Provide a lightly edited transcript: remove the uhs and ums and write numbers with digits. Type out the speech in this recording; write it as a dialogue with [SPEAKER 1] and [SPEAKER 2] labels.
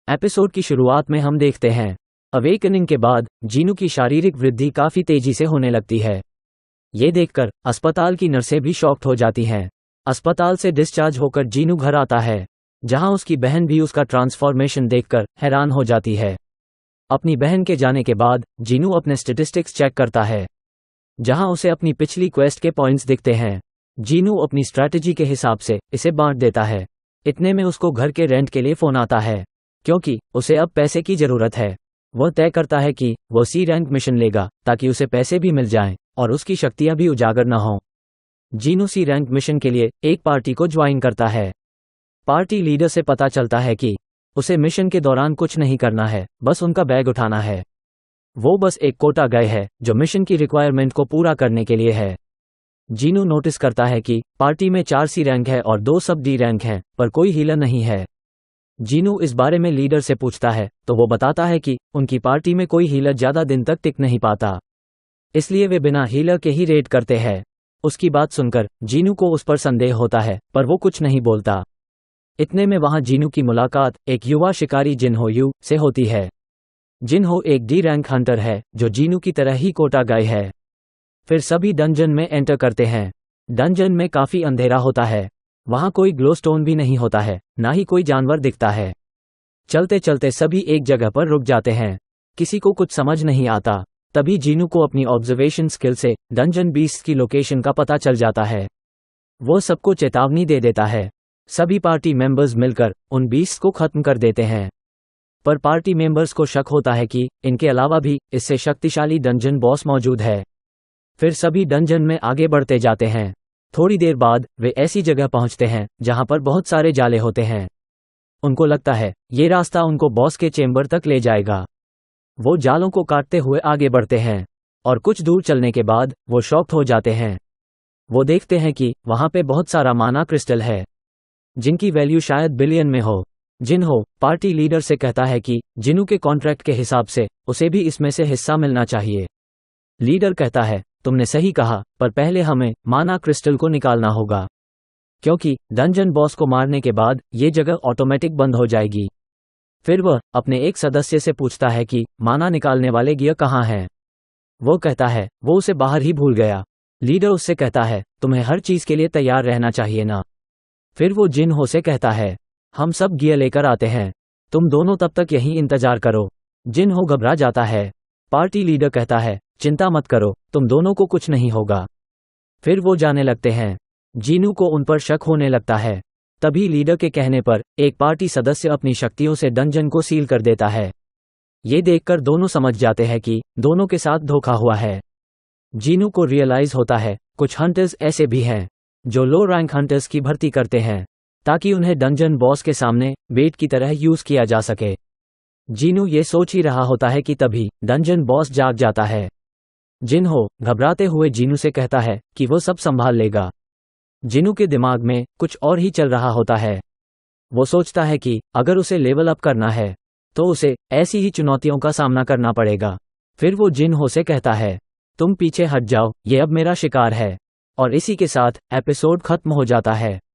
[SPEAKER 1] Episode की शुरुआत में हम देखते हैं अवेकनिंग के बाद जीनू की शारीरिक वृद्धि काफी तेजी से होने लगती है। ये देखकर अस्पताल की नर्सें भी शॉक्ड हो जाती हैं। अस्पताल से डिस्चार्ज होकर जीनू घर आता है, जहां उसकी बहन भी उसका ट्रांसफॉर्मेशन देखकर हैरान हो जाती है। अपनी बहन के जाने के बाद जीनू अपने स्टैटिस्टिक्स चेक करता है, जहां उसे अपनी पिछली क्वेस्ट के पॉइंट्स दिखते हैं। जीनू अपनी स्ट्रैटेजी के हिसाब से इसे बांट देता है। इतने में उसको घर के रेंट के लिए फोन आता है, क्योंकि उसे अब पैसे की जरूरत है। वह तय करता है कि वो सी रैंक मिशन लेगा ताकि उसे पैसे भी मिल जाएं और उसकी शक्तियां भी उजागर न हों। जीनू सी रैंक मिशन के लिए एक पार्टी को ज्वाइन करता है। पार्टी लीडर से पता चलता है कि उसे मिशन के दौरान कुछ नहीं करना है, बस उनका बैग उठाना है। वो बस एक कोटा गए है जो मिशन की रिक्वायरमेंट को पूरा करने के लिए है। जीनू नोटिस करता है कि पार्टी में 4 सी रैंक है और 2 सब डी रैंक हैं, पर कोई हीलर नहीं है। जीनू इस बारे में लीडर से पूछता है तो वो बताता है कि उनकी पार्टी में कोई हीलर ज्यादा दिन तक टिक नहीं पाता, इसलिए वे बिना हीलर के ही रेड करते हैं। उसकी बात सुनकर जीनू को उस पर संदेह होता है, पर वो कुछ नहीं बोलता। इतने में वहां जीनू की मुलाकात एक युवा शिकारी जिनहो यू से होती है। जिनहो एक डी रैंक हंटर है जो जीनू की तरह ही कोटा गए है। फिर सभी डंजन में एंटर करते हैं। डंजन में काफी अंधेरा होता है, वहां कोई ग्लोस्टोन भी नहीं होता है, ना ही कोई जानवर दिखता है। चलते चलते सभी एक जगह पर रुक जाते हैं। किसी को कुछ समझ नहीं आता। तभी जीनू को अपनी ऑब्जर्वेशन स्किल से डंजन बीस्ट की लोकेशन का पता चल जाता है। वो सबको चेतावनी दे देता है। सभी पार्टी मेंबर्स मिलकर उन बीस्ट को खत्म कर देते हैं, पर पार्टी मेंबर्स को शक होता है कि इनके अलावा भी इससे शक्तिशाली डंजन बॉस मौजूद है। फिर सभी डंजन में आगे बढ़ते जाते हैं। थोड़ी देर बाद वे ऐसी जगह पहुंचते हैं जहां पर बहुत सारे जाले होते हैं। उनको लगता है ये रास्ता उनको बॉस के चेंबर तक ले जाएगा। वो जालों को काटते हुए आगे बढ़ते हैं और कुछ दूर चलने के बाद वो शॉक्ड हो जाते हैं। वो देखते हैं कि वहां पे बहुत सारा माना क्रिस्टल है, जिनकी वैल्यू शायद बिलियन में हो। जिनहो पार्टी लीडर से कहता है कि जिनू के कॉन्ट्रैक्ट के हिसाब से उसे भी इसमें से हिस्सा मिलना चाहिए। लीडर कहता है तुमने सही कहा, पर पहले हमें माना क्रिस्टल को निकालना होगा, क्योंकि डंजन बॉस को मारने के बाद ये जगह ऑटोमेटिक बंद हो जाएगी। फिर वह अपने एक सदस्य से पूछता है कि माना निकालने वाले गियर कहाँ हैं। वो कहता है वो उसे बाहर ही भूल गया। लीडर उससे कहता है तुम्हें हर चीज के लिए तैयार रहना चाहिए ना। फिर वो जिनहो से कहता है हम सब गियर लेकर आते हैं, तुम दोनों तब तक यहीं इंतजार करो। जिनहो घबरा जाता है। पार्टी लीडर कहता है चिंता मत करो, तुम दोनों को कुछ नहीं होगा। फिर वो जाने लगते हैं। जीनू को उन पर शक होने लगता है। तभी लीडर के कहने पर एक पार्टी सदस्य अपनी शक्तियों से डंजन को सील कर देता है। ये देखकर दोनों समझ जाते हैं कि दोनों के साथ धोखा हुआ है। जीनू को रियलाइज होता है कुछ हंटर्स ऐसे भी हैं जो लो रैंक हंटर्स की भर्ती करते हैं ताकि उन्हें डंजन बॉस के सामने बेट की तरह यूज किया जा सके। जीनू ये सोच ही रहा होता है कि तभी डंजन बॉस जाग जाता है। जिनहो घबराते हुए जीनू से कहता है कि वो सब संभाल लेगा। जिनू के दिमाग में कुछ और ही चल रहा होता है। वो सोचता है कि अगर उसे लेवल अप करना है तो उसे ऐसी ही चुनौतियों का सामना करना पड़ेगा। फिर वो जिनहो से कहता है तुम पीछे हट जाओ, ये अब मेरा शिकार है। और इसी के साथ एपिसोड खत्म हो जाता है।